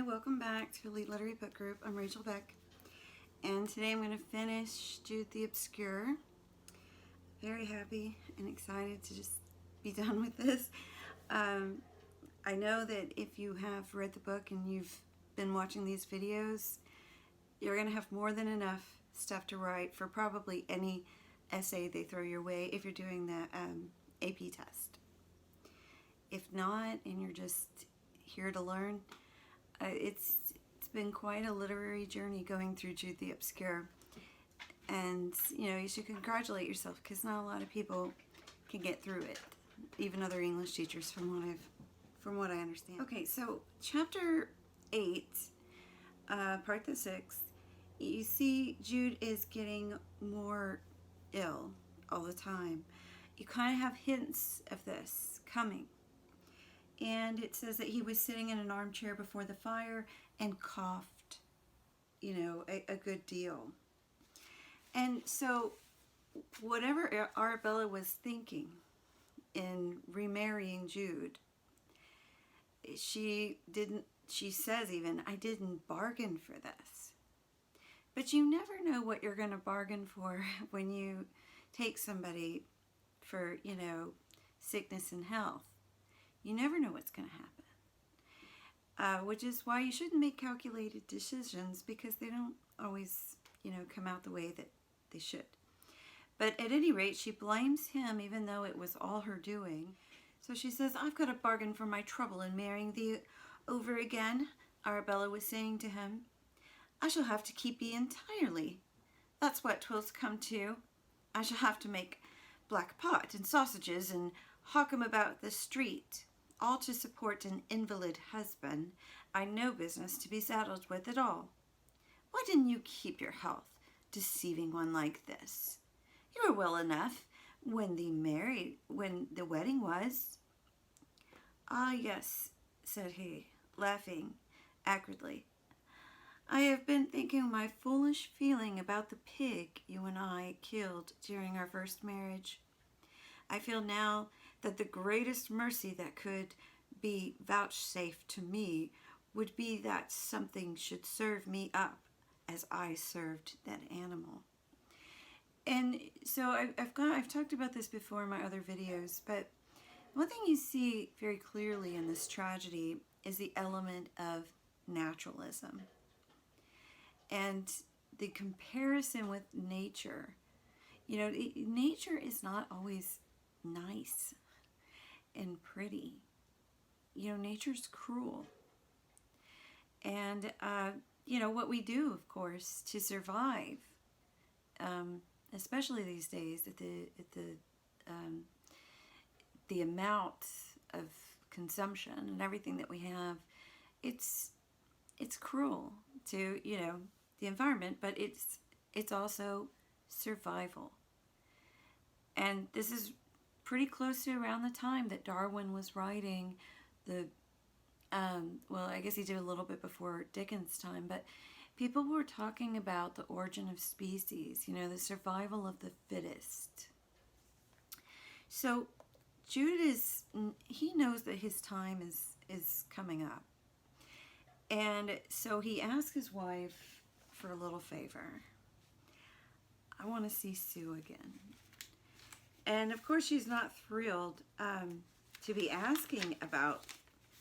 welcome back to Elite Literary Book Group. I'm Rachel Beck, and today I'm going to finish Jude the Obscure. Very happy and excited to just be done with this. I know that if you have read the book and you've been watching these videos, you're going to have more than enough stuff to write for probably any essay they throw your way if you're doing the AP test. If not, and you're just here to learn, it's been quite a literary journey going through Jude the Obscure, and you should congratulate yourself because not a lot of people can get through it, even other English teachers, from what I understand. Okay, so chapter 8, part the 6, you see Jude is getting more ill all the time. You kind of have hints of this coming. And it says that he was sitting in an armchair before the fire and coughed, a good deal. And so whatever Arabella was thinking in remarrying Jude, she says even, I didn't bargain for this. But you never know what you're going to bargain for when you take somebody for, sickness and health. You never know what's going to happen, which is why you shouldn't make calculated decisions, because they don't always, come out the way that they should. But at any rate, she blames him, even though it was all her doing. So she says, I've got a bargain for my trouble in marrying thee over again, Arabella was saying to him. I shall have to keep thee entirely. That's what 'twill come to. I shall have to make black pot and sausages and hawk 'em about the street, all to support an invalid husband I no business to be saddled with at all. Why didn't you keep your health, deceiving one like this? You were well enough when the wedding was. Ah, yes, said he, laughing acridly. I have been thinking my foolish feeling about the pig you and I killed during our first marriage. I feel now that the greatest mercy that could be vouchsafed to me would be that something should serve me up as I served that animal. And so I've talked about this before in my other videos, but one thing you see very clearly in this tragedy is the element of naturalism and the comparison with nature. Nature is not always nice and pretty. Nature's cruel. And, what we do, of course, to survive, especially these days at the amount of consumption and everything that we have, it's cruel to, the environment, but it's also survival. And this is pretty close to around the time that Darwin was writing I guess he did a little bit before Dickens' time, but people were talking about the origin of species, the survival of the fittest. So Jude he knows that his time is coming up. And so he asks his wife for a little favor. I want to see Sue again. And of course she's not thrilled to be asking about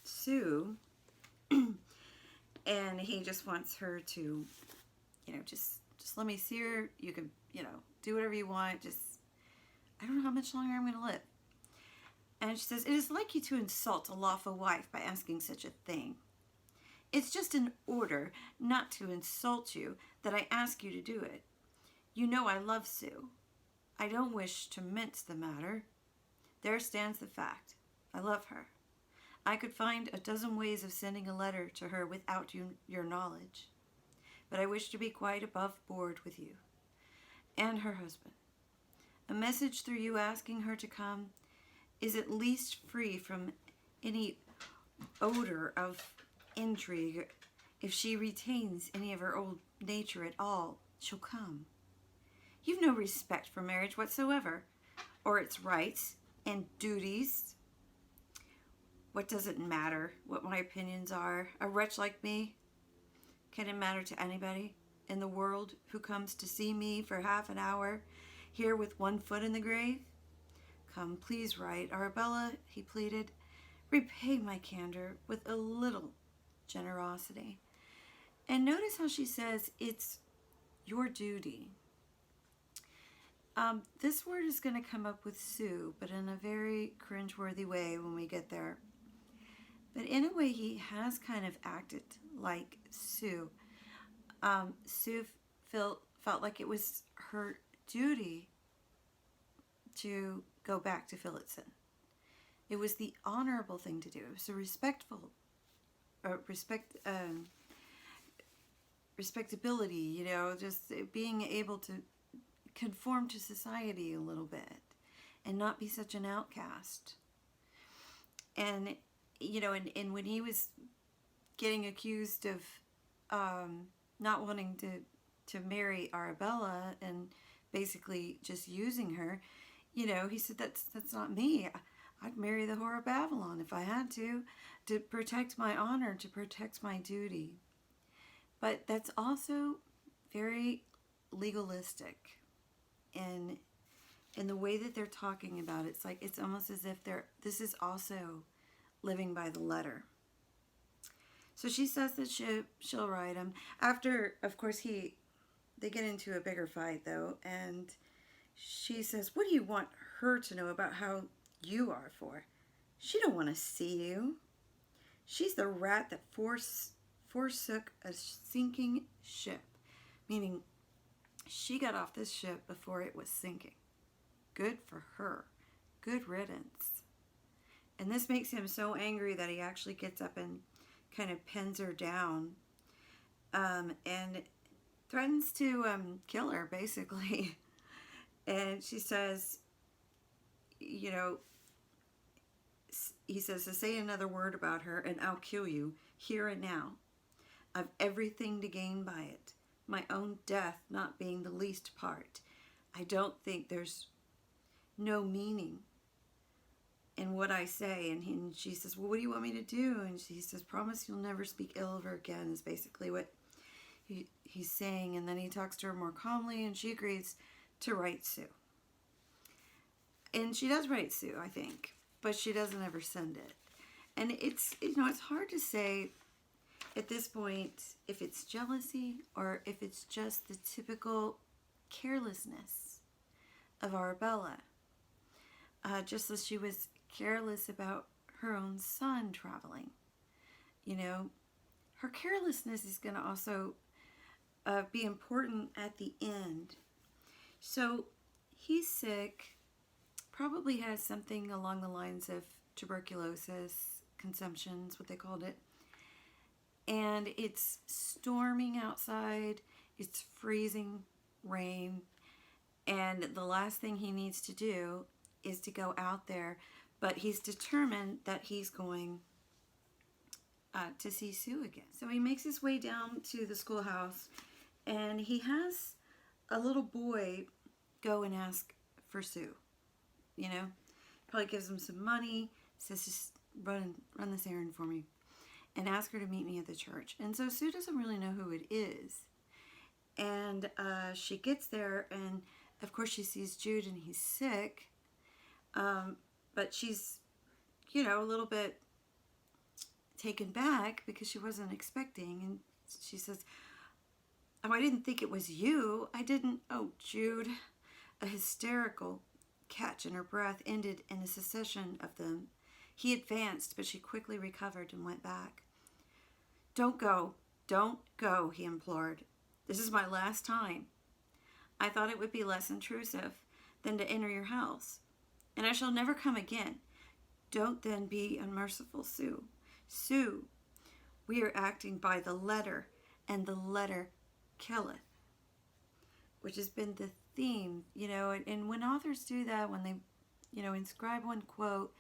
Sue. And he just wants her to, just let me see her. You can, do whatever you want. I don't know how much longer I'm going to live. And she says, it is like you to insult a lawful wife by asking such a thing. It's just an order not to insult you that I ask you to do it. You know I love Sue. I don't wish to mince the matter. There stands the fact. I love her. I could find a dozen ways of sending a letter to her without your knowledge. But I wish to be quite above board with you and her husband. A message through you asking her to come is at least free from any odor of intrigue. If she retains any of her old nature at all, she'll come. You've no respect for marriage whatsoever, or its rights and duties. What does it matter what my opinions are? A wretch like me? Can it matter to anybody in the world who comes to see me for half an hour here with one foot in the grave? Come, please write. Arabella, he pleaded, repay my candor with a little generosity. And notice how she says it's your duty. This word is going to come up with Sue, but in a very cringeworthy way when we get there. But in a way, he has kind of acted like Sue. Sue felt like it was her duty to go back to Phillotson. It was the honorable thing to do. It was a respectability, you know, just being able to conform to society a little bit and not be such an outcast. And, you know, and when he was getting accused of not wanting to marry Arabella and basically just using her, you know, he said, that's not me. I'd marry the whore of Babylon if I had to protect my honor, to protect my duty. But that's also very legalistic in the way that they're talking about it. It's like, it's almost as if this is also living by the letter. So she says that she'll write him. After, of course, they get into a bigger fight, though, and she says, what do you want her to know about how you are for? She don't want to see you. She's the rat that forsook a sinking ship, meaning she got off this ship before it was sinking. Good for her. Good riddance. And this makes him so angry that he actually gets up and kind of pins her down and threatens to kill her, basically. And she says, you know, he says to say another word about her and I'll kill you here and now. I've everything to gain by it, my own death not being the least part. I don't think there's no meaning in what I say. And she says, well, what do you want me to do? And he says, promise you'll never speak ill of her again, is basically what he's saying. And then he talks to her more calmly and she agrees to write Sue. And she does write Sue, I think, but she doesn't ever send it. And it's, you know, it's hard to say at this point if it's jealousy or if it's just the typical carelessness of Arabella. Just as she was careless about her own son traveling. You know, her carelessness is going to also be important at the end. So he's sick, probably has something along the lines of tuberculosis, consumption is what they called it. And it's storming outside, it's freezing rain, and the last thing he needs to do is to go out there, but he's determined that he's going to see Sue again. So he makes his way down to the schoolhouse, and he has a little boy go and ask for Sue. You know, probably gives him some money, says just run this errand for me, and ask her to meet me at the church. And so Sue doesn't really know who it is. And she gets there, and of course she sees Jude, and he's sick. But she's, you know, a little bit taken back because she wasn't expecting. And she says, oh, I didn't think it was you. I didn't. Oh, Jude. A hysterical catch in her breath ended in a cessation of them. He advanced, but she quickly recovered and went back. Don't go, he implored. This is my last time. I thought it would be less intrusive than to enter your house, and I shall never come again. Don't then be unmerciful, Sue. Sue, we are acting by the letter, and the letter killeth, which has been the theme, you know, and when authors do that, when they, you know, inscribe one quote,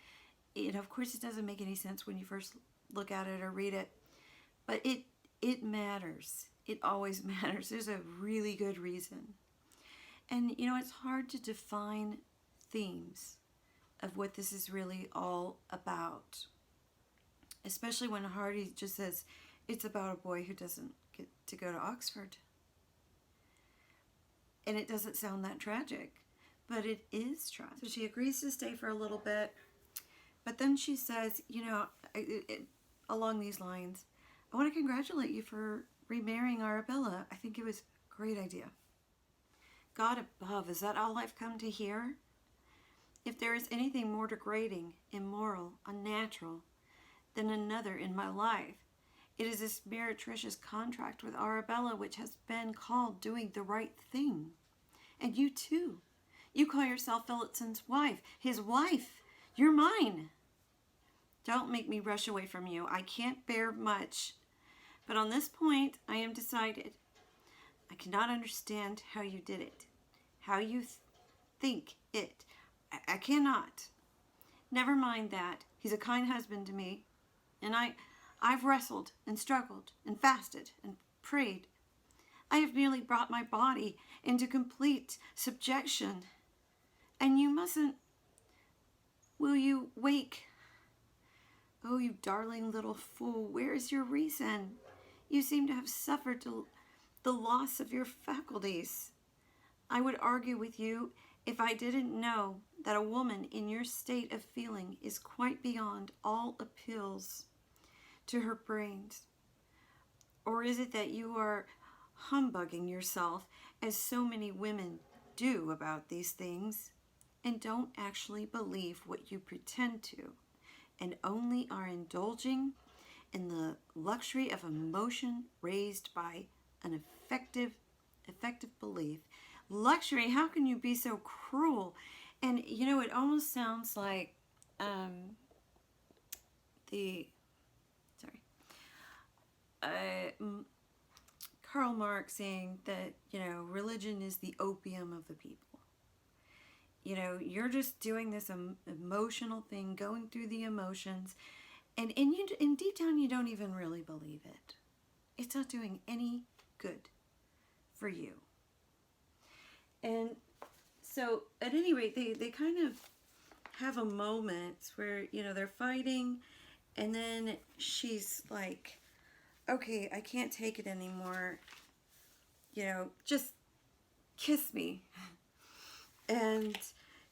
you know, of course it doesn't make any sense when you first look at it or read it, but it matters. It always matters. There's a really good reason. And, you know, it's hard to define themes of what this is really all about. especially when Hardy just says it's about a boy who doesn't get to go to Oxford. And it doesn't sound that tragic, but it is tragic. So she agrees to stay for a little bit, but then she says, along these lines, I want to congratulate you for remarrying Arabella. I think it was a great idea. God above, is that all I've come to hear? If there is anything more degrading, immoral, unnatural than another in my life, it is this meretricious contract with Arabella which has been called doing the right thing. And you too. You call yourself Philipson's wife. His wife. You're mine. Don't make me rush away from you. I can't bear much. But on this point, I am decided. I cannot understand how you did it. How you think it. I cannot. Never mind that. He's a kind husband to me. And I've wrestled and struggled and fasted and prayed. I have nearly brought my body into complete subjection. And you mustn't. Will you wake? Oh, you darling little fool, where is your reason? You seem to have suffered the loss of your faculties. I would argue with you if I didn't know that a woman in your state of feeling is quite beyond all appeals to her brains. Or is it that you are humbugging yourself, as so many women do about these things, and don't actually believe what you pretend to, and only are indulging in the luxury of emotion raised by an effective belief? Luxury, how can you be so cruel? And it almost sounds like Karl Marx saying that religion is the opium of the people. You're just doing this emotional thing, going through the emotions, and in deep down you don't even really believe it. It's not doing any good for you. And so at any rate, they kind of have a moment where they're fighting, and then she's like, okay, I can't take it anymore, just kiss me. And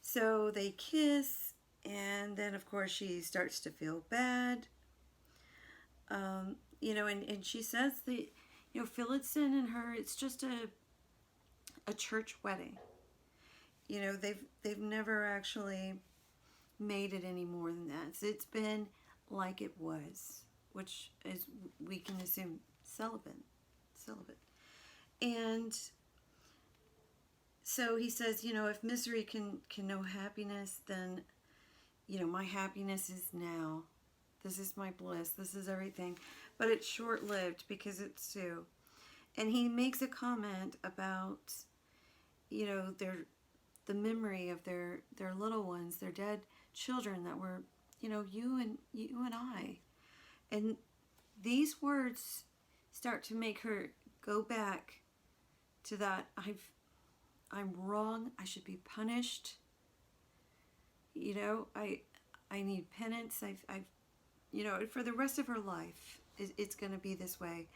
so they kiss, and then of course she starts to feel bad. And she says that, Phillotson and her, it's just a church wedding. They've never actually made it any more than that. So it's been like it was, which is, we can assume, celibate. And so he says, if misery can know happiness, then, my happiness is now. This is my bliss. This is everything. But it's short-lived because it's Sue. And he makes a comment about, the memory of their little ones, their dead children that were, you and I. And these words start to make her go back to that, I'm wrong, I should be punished. I need penance. I've for the rest of her life, it's going to be this way.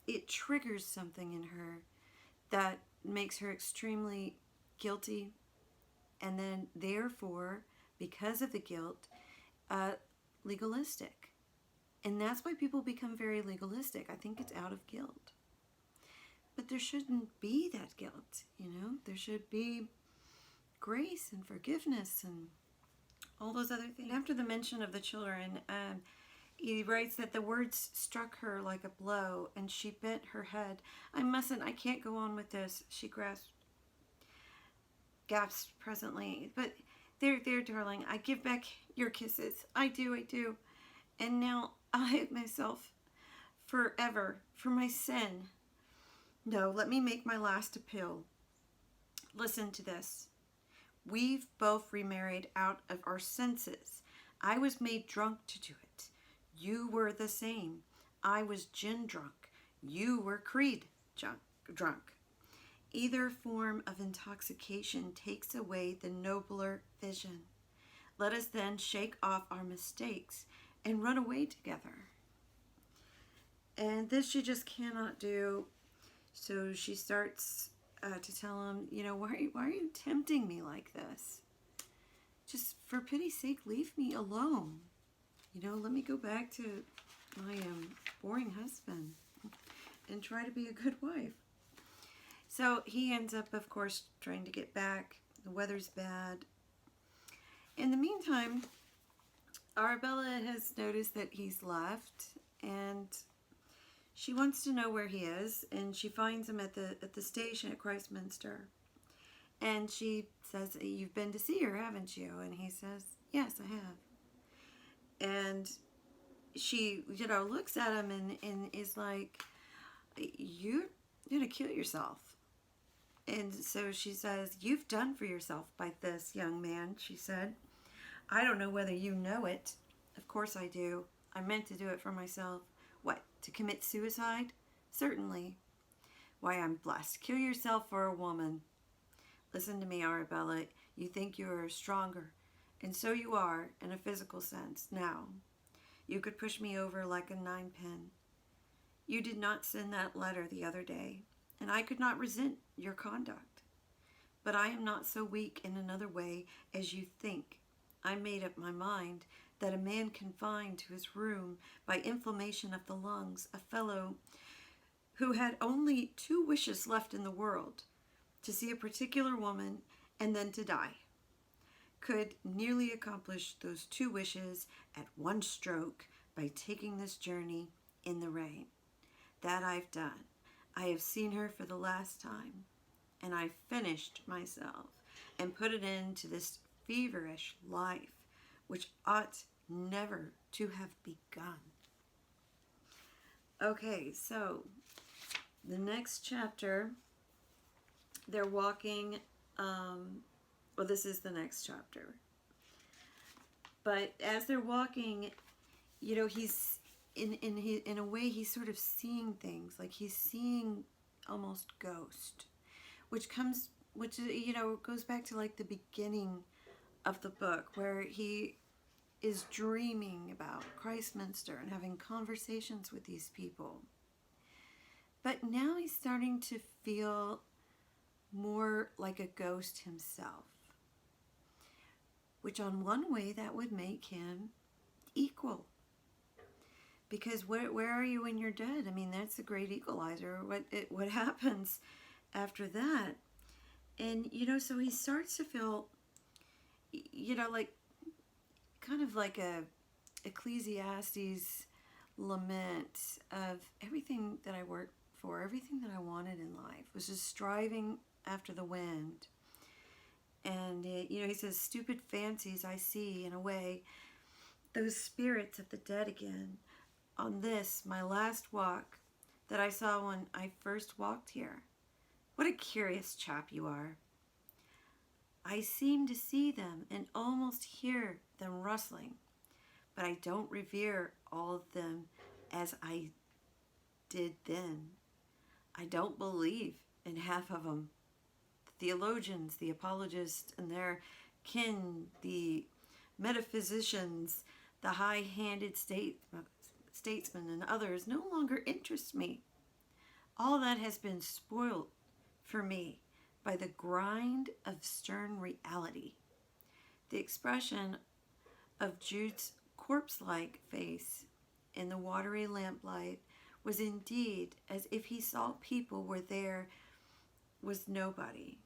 It triggers something in her that makes her extremely guilty, and then therefore, because of the guilt, legalistic. And that's why people become very legalistic. I think it's out of guilt. But there shouldn't be that guilt, There should be grace and forgiveness and all those other things. After the mention of the children, he writes that the words struck her like a blow, and she bent her head. I can't go on with this, she gasped presently. But there, darling, I give back your kisses. I do. And now I'll hate myself forever for my sin. No, let me make my last appeal. Listen to this. We've both remarried out of our senses. I was made drunk to do it. You were the same. I was gin drunk. You were creed drunk. Either form of intoxication takes away the nobler vision. Let us then shake off our mistakes and run away together. And this she just cannot do. So she starts to tell him, why are you tempting me like this? Just for pity's sake, leave me alone. Let me go back to my boring husband and try to be a good wife. So he ends up, of course, trying to get back. The weather's bad. In the meantime, Arabella has noticed that he's left, and she wants to know where he is, and she finds him at the station at Christminster. And she says, "You've been to see her, haven't you?" And he says, "Yes, I have." And she, looks at him and is like, "You're going to kill yourself." And so she says, "You've done for yourself by this, young man," she said. "I don't know whether you know it." "Of course I do. I meant to do it for myself." "What, to commit suicide?" "Certainly." "Why, I'm blessed. Kill yourself for a woman." "Listen to me, Arabella. You think you are stronger, and so you are in a physical sense. Now, you could push me over like a 9-pin. You did not send that letter the other day, and I could not resent your conduct. But I am not so weak in another way as you think. I made up my mind that a man confined to his room by inflammation of the lungs, a fellow who had only 2 wishes left in the world, to see a particular woman and then to die, could nearly accomplish those 2 wishes at one stroke by taking this journey in the rain. That I've done. I have seen her for the last time, and I finished myself and put it into this feverish life which ought never to have begun. Okay, so the next chapter, they're walking, this is the next chapter. But as they're walking, he's in a way he's sort of seeing things, like he's seeing almost ghost, which goes back to like the beginning of the book, where he is dreaming about Christminster and having conversations with these people. But now he's starting to feel more like a ghost himself, which on one way that would make him equal. Because where are you when you're dead? I mean, that's the great equalizer. What happens after that? And, so he starts to feel, like kind of like a Ecclesiastes lament of everything that I worked for, everything that I wanted in life was just striving after the wind. And, he says, "Stupid fancies I see in a way, those spirits of the dead again, on this, my last walk, that I saw when I first walked here. What a curious chap you are. I seem to see them and almost hear them rustling, but I don't revere all of them as I did then. I don't believe in half of them. The theologians, the apologists and their kin, the metaphysicians, the high-handed statesmen and others no longer interest me. All that has been spoiled for me by the grind of stern reality. The expression of Jude's corpse-like face in the watery lamplight was indeed as if he saw people where there was nobody.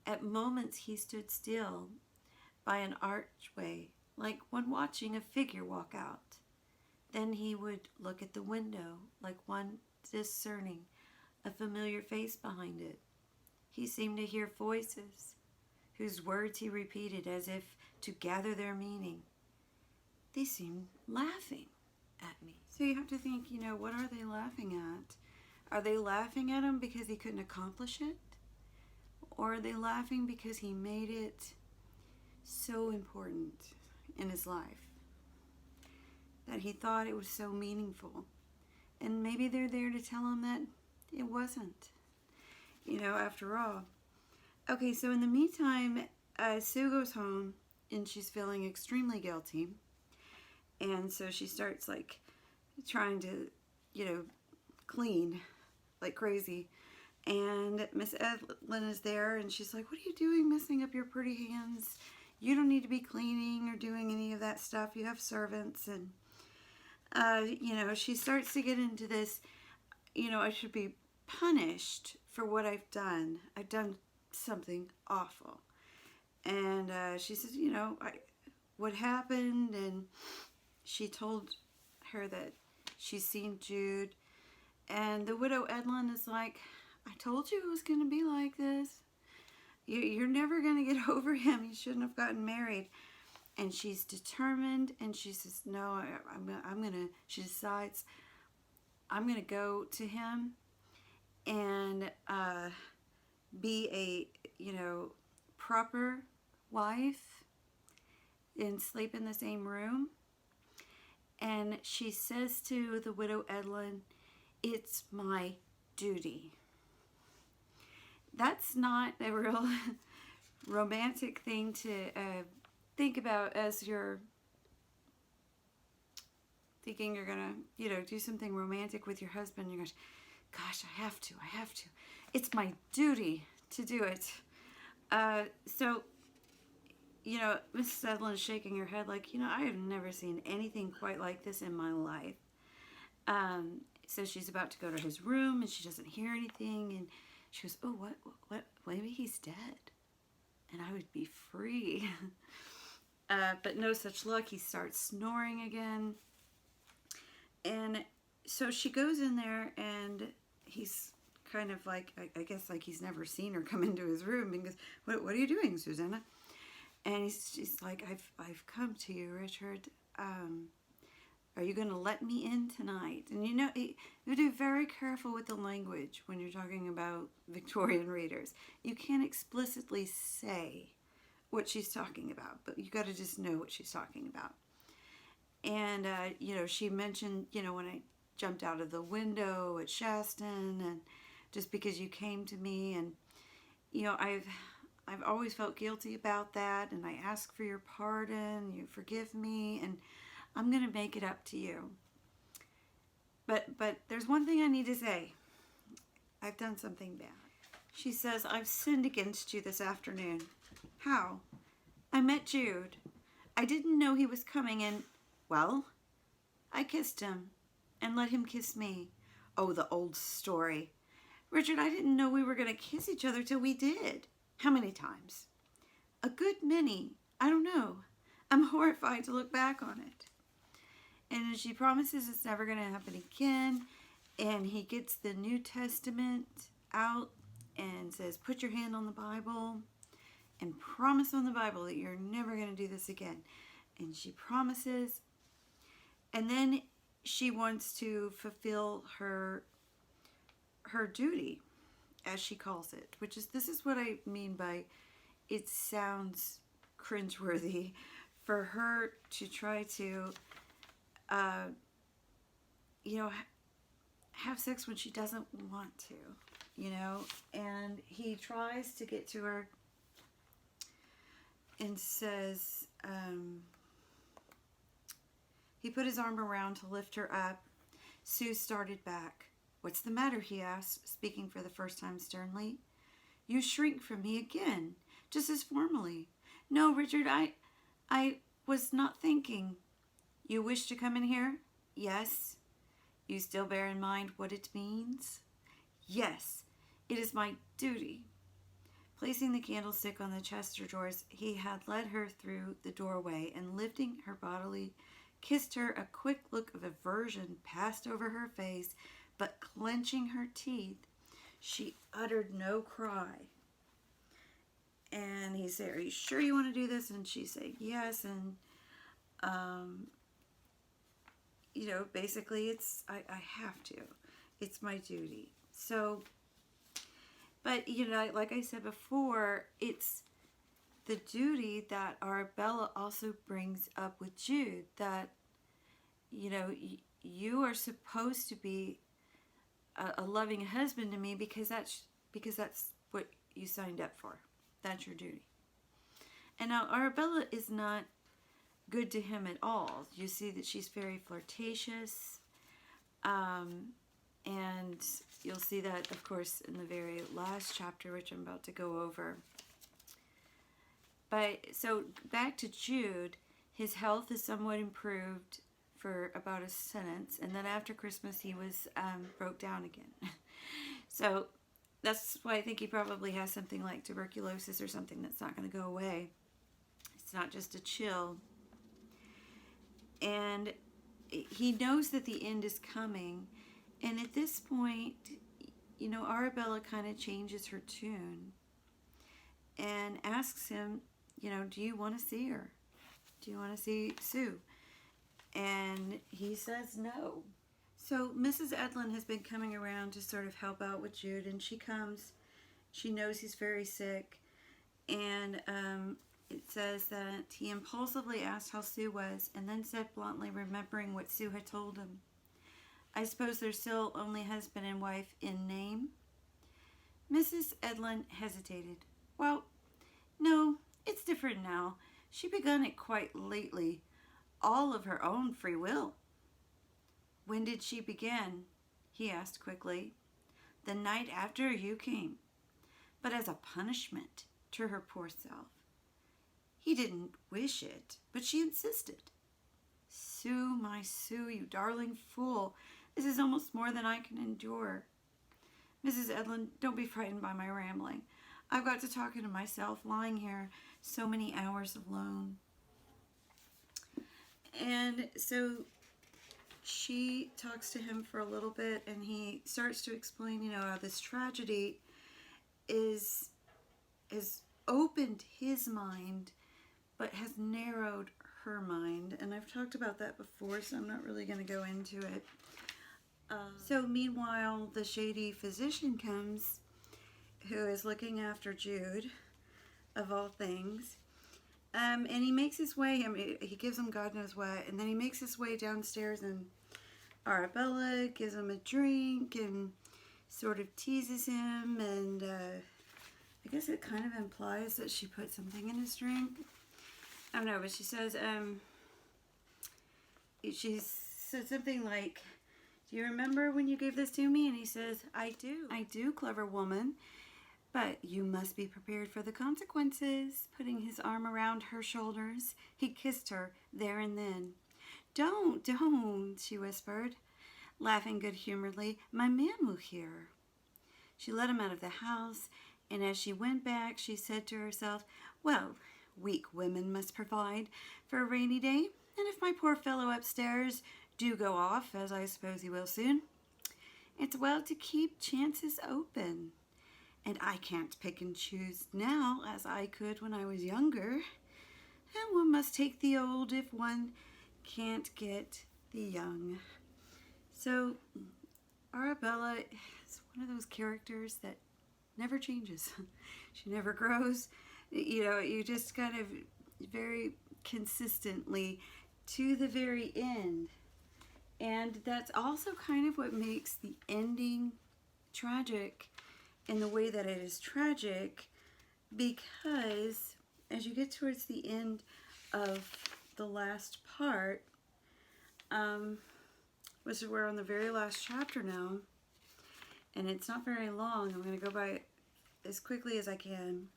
At moments he stood still by an archway, like one watching a figure walk out. Then he would look at the window, like one discerning a familiar face behind it. He seemed to hear voices, whose words he repeated as if to gather their meaning. They seemed laughing at me." So you have to think, what are they laughing at? Are they laughing at him because he couldn't accomplish it? Or are they laughing because he made it so important in his life that he thought it was so meaningful? And maybe they're there to tell him that it wasn't, after all. Okay, so in the meantime, Sue goes home and she's feeling extremely guilty. And so she starts like trying to, clean like crazy. And Miss Edlin is there, and she's like, what are you doing messing up your pretty hands? You don't need to be cleaning or doing any of that stuff. You have servants. And, she starts to get into this, I should be punished for what I've done. I've done something awful. And she says, what happened? And she told her that she's seen Jude. And the widow Edlin is like, I told you it was going to be like this. You're never going to get over him. You shouldn't have gotten married. And she's determined, and she says, no, she decides, I'm going to go to him and be a, proper wife and sleep in the same room. And she says to the widow Edlin, it's my duty. That's not a real romantic thing to think about as you're thinking you're going to, do something romantic with your husband. You're going, gosh, I have to. It's my duty to do it. So, Mrs. Edlin is shaking her head like, I have never seen anything quite like this in my life. So she's about to go to his room, and she doesn't hear anything, and she goes, oh, what, maybe he's dead, and I would be free. But no such luck. He starts snoring again, and so she goes in there, and he's kind of like, I guess like he's never seen her come into his room, and goes, what are you doing, Susanna? And she's like, I've come to you, Richard. Are you going to let me in tonight? And you have to be very careful with the language when you're talking about Victorian readers. You can't explicitly say what she's talking about, but you got to just know what she's talking about. And, she mentioned, when I jumped out of the window at Shaston, and just because you came to me, and, I've always felt guilty about that, and I ask for your pardon, you forgive me, and I'm going to make it up to you. But there's one thing I need to say. I've done something bad. She says, I've sinned against you this afternoon. How? I met Jude. I didn't know he was coming, and, well, I kissed him and let him kiss me. Oh, the old story. Richard, I didn't know we were going to kiss each other till we did. How many times? A good many. I don't know. I'm horrified to look back on it. And she promises it's never going to happen again. And he gets the New Testament out and says, put your hand on the Bible and promise on the Bible that you're never going to do this again. And she promises. And then she wants to fulfill her duty, as she calls it, which is, this is what I mean by it sounds cringeworthy for her to try to have sex when she doesn't want to, and he tries to get to her and says, he put his arm around to lift her up. Sue started back. What's the matter? He asked, speaking for the first time sternly. You shrink from me again, just as formally. No, Richard, I was not thinking. You wish to come in here? Yes. You still bear in mind what it means? Yes, it is my duty. Placing the candlestick on the chest of drawers, he had led her through the doorway, and lifting her bodily, kissed her. A quick look of aversion passed over her face, but clenching her teeth, she uttered no cry. And he said, are you sure you want to do this? And she said, yes. And, basically I have to. It's my duty. So, but, like I said before, it's the duty that Arabella also brings up with Jude, that, you are supposed to be a loving husband to me because that's what you signed up for. That's your duty. And now Arabella is not good to him at all. You see that she's very flirtatious, and you'll see that, of course, in the very last chapter, which I'm about to go over. But so back to Jude, his health is somewhat improved for about a sentence, and then after Christmas he was broke down again. So that's why I think he probably has something like tuberculosis or something that's not going to go away. It's not just a chill. And he knows that the end is coming. And at this point, you know, Arabella kind of changes her tune and asks him, you know, do you want to see her? Do you want to see Sue? And he says no. So Mrs. Edlin has been coming around to sort of help out with Jude, and she comes. She knows he's very sick, and it says that he impulsively asked how Sue was, and then said bluntly, remembering what Sue had told him, I suppose they're still only husband and wife in name? Mrs. Edlin hesitated. Well, no, it's different now. She begun it quite lately, all of her own free will. When did she begin? He asked quickly. The night after you came, but as a punishment to her poor self. He didn't wish it, but she insisted. Sue, my Sue, you darling fool, this is almost more than I can endure. Mrs. Edlin, don't be frightened by my rambling. I've got to talking to myself, lying here so many hours alone. And so she talks to him for a little bit, and he starts to explain, you know, how this tragedy has opened his mind, but has narrowed her mind. And I've talked about that before, so I'm not really going to go into it. So meanwhile, the shady physician comes, who is looking after Jude, of all things. And he makes his way, I mean, he gives him God knows what, and then he makes his way downstairs, and Arabella gives him a drink and sort of teases him, and I guess it kind of implies that she put something in his drink. I don't know, but she says, she said something like, do you remember when you gave this to me? And he says, I do, clever woman. But you must be prepared for the consequences. Putting his arm around her shoulders, he kissed her there and then. Don't, she whispered, laughing good-humoredly. My man will hear. She led him out of the house, and as she went back, she said to herself, well, weak women must provide for a rainy day, and if my poor fellow upstairs do go off, as I suppose he will soon, it's well to keep chances open. And I can't pick and choose now as I could when I was younger. And one must take the old if one can't get the young. So Arabella is one of those characters that never changes. She never grows. You know, you just kind of very consistently to the very end. And that's also kind of what makes the ending tragic in the way that it is tragic, because as you get towards the end of the last part, which is we're on the very last chapter now, and it's not very long, I'm going to go by it as quickly as I can.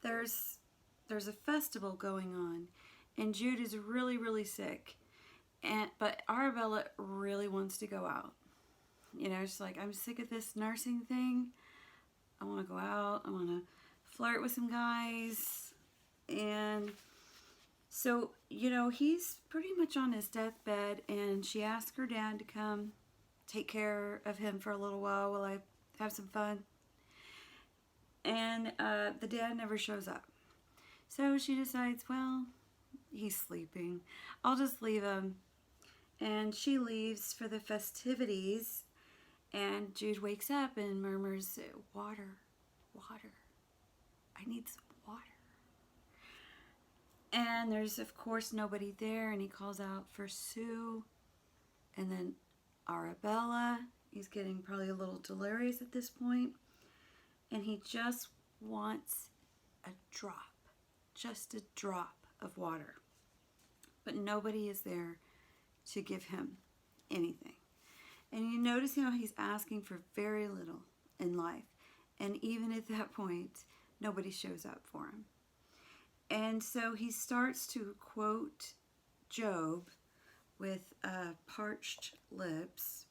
There's a festival going on, and Jude is really, really sick, but Arabella really wants to go out. You know, she's like, I'm sick of this nursing thing. I want to go out. I want to flirt with some guys. And so, you know, he's pretty much on his deathbed, and she asked her dad to come take care of him for a little while I have some fun. And the dad never shows up. So she decides, well, he's sleeping. I'll just leave him. And she leaves for the festivities. And Jude wakes up and murmurs, water, water. I need some water. And there's, of course, nobody there. And he calls out for Sue. And then Arabella. He's getting probably a little delirious at this point. And he just wants a drop. Just a drop of water. But nobody is there to give him anything. And you notice how he's asking for very little in life. And even at that point, nobody shows up for him. And so he starts to quote Job with parched lips,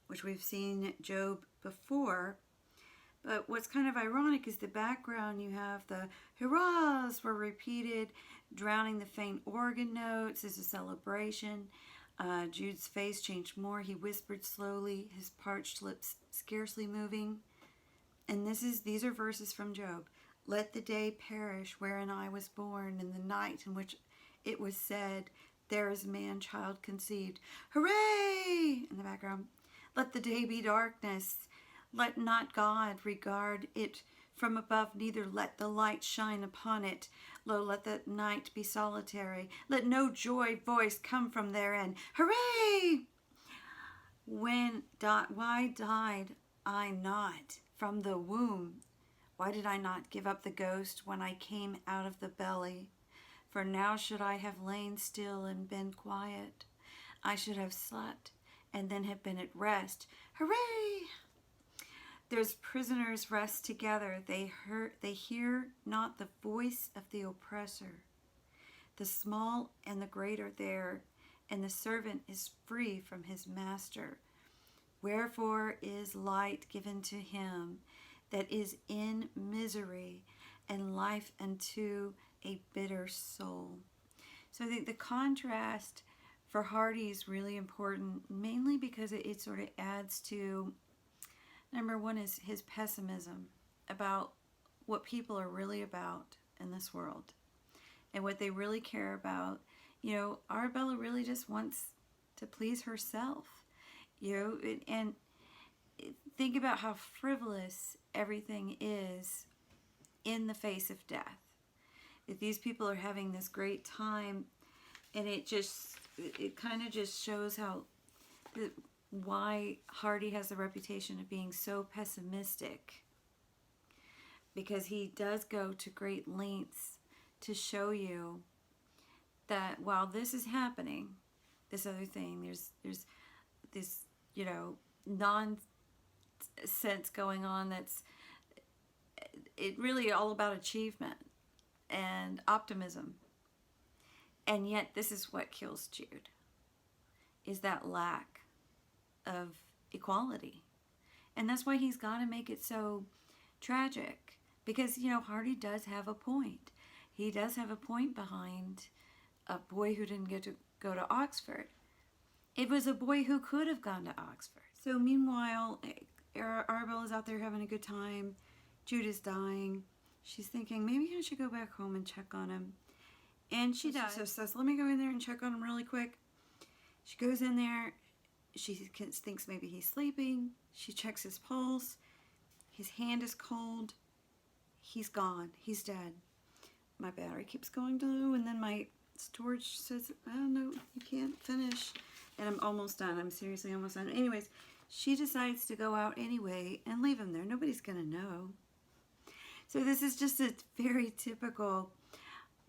which we've seen Job before. But what's kind of ironic is the background. You have the hurrahs were repeated, drowning the faint organ notes as a celebration. Jude's face changed more. He whispered slowly, his parched lips scarcely moving. And these are verses from Job. Let the day perish wherein I was born, and the night in which it was said, there is man-child conceived. Hooray! In the background. Let the day be darkness. Let not God regard it from above, neither let the light shine upon it. Lo, let the night be solitary. Let no joy voice come from therein. Hooray! Why died I not from the womb? Why did I not give up the ghost when I came out of the belly? For now should I have lain still and been quiet. I should have slept and then have been at rest. Hooray! There's prisoners rest together. They hear not the voice of the oppressor. The small and the great are there, and the servant is free from his master. Wherefore is light given to him that is in misery, and life unto a bitter soul. So I think the contrast for Hardy is really important, mainly because it sort of adds to, number one is his pessimism about what people are really about in this world and what they really care about. You know, Arabella really just wants to please herself, you know, and think about how frivolous everything is in the face of death. If these people are having this great time, and it kind of just shows why Hardy has the reputation of being so pessimistic, because he does go to great lengths to show you that while this is happening, this other thing, there's this, you know, nonsense going on that's it really all about achievement and optimism. And yet this is what kills Jude, is that lack of equality. And that's why he's got to make it so tragic, because, you know, Hardy does have a point. He does have a point behind a boy who didn't get to go to Oxford. It was a boy who could have gone to Oxford. So meanwhile, Arabella's out there having a good time. Jude is dying. She's thinking, maybe I should go back home and check on him. And she does. So says, let me go in there and check on him really quick. She goes in there. She thinks maybe he's sleeping. She checks his pulse. His hand is cold. He's gone. He's dead. My battery keeps going low, and then my storage says, oh no, you can't finish. And I'm almost done. I'm seriously almost done. Anyways, she decides to go out anyway and leave him there. Nobody's going to know. So this is just a very typical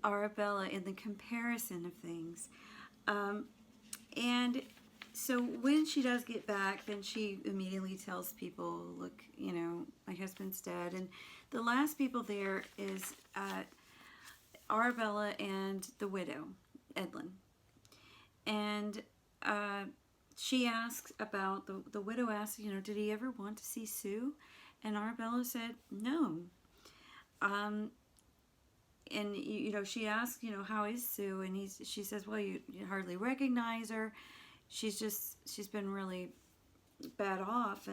Arabella in the comparison of things. And so when she does get back, then she immediately tells people, look, you know, my husband's dead. And the last people there is Arabella and the widow, Edlin. And she asks about, the widow asks, you know, did he ever want to see Sue? And Arabella said, no. And, you know, she asks, you know, how is Sue? And she says, well, you hardly recognize her. She's been really bad off.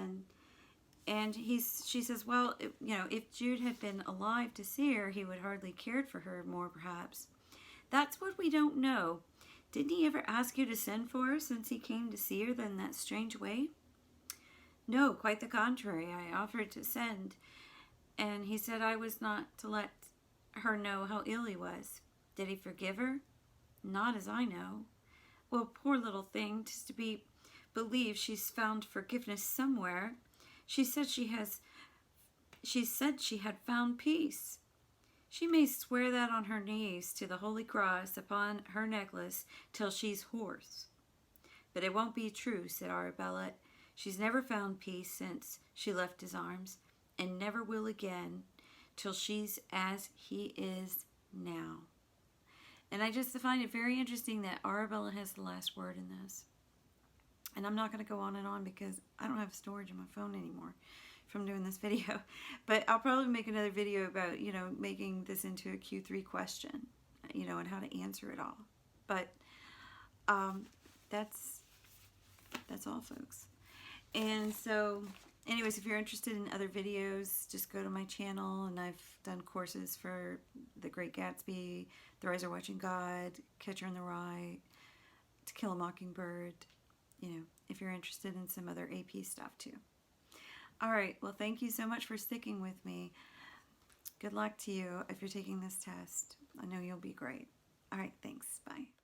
And she says, well, you know, if Jude had been alive to see her, he would hardly cared for her more, perhaps. That's what we don't know. Didn't he ever ask you to send for her since he came to see her in that strange way? No, quite the contrary. I offered to send, and he said I was not to let her know how ill he was. Did he forgive her? Not as I know. Well, poor little thing, 'tis to be believed she's found forgiveness somewhere. She said she had found peace. She may swear that on her knees to the Holy Cross upon her necklace till she's hoarse. But it won't be true, said Arabella. She's never found peace since she left his arms, and never will again till she's as he is now. And I just find it very interesting that Arabella has the last word in this. And I'm not going to go on and on because I don't have storage on my phone anymore from doing this video. But I'll probably make another video about, making this into a Q3 question, and how to answer it all. But that's all, folks. And so, anyways, if you're interested in other videos, just go to my channel. And I've done courses for The Great Gatsby, The Rise of Watching God, Catcher in the Rye, To Kill a Mockingbird. If you're interested in some other AP stuff too. All right, well, thank you so much for sticking with me. Good luck to you if you're taking this test. I know you'll be great. All right, thanks. Bye.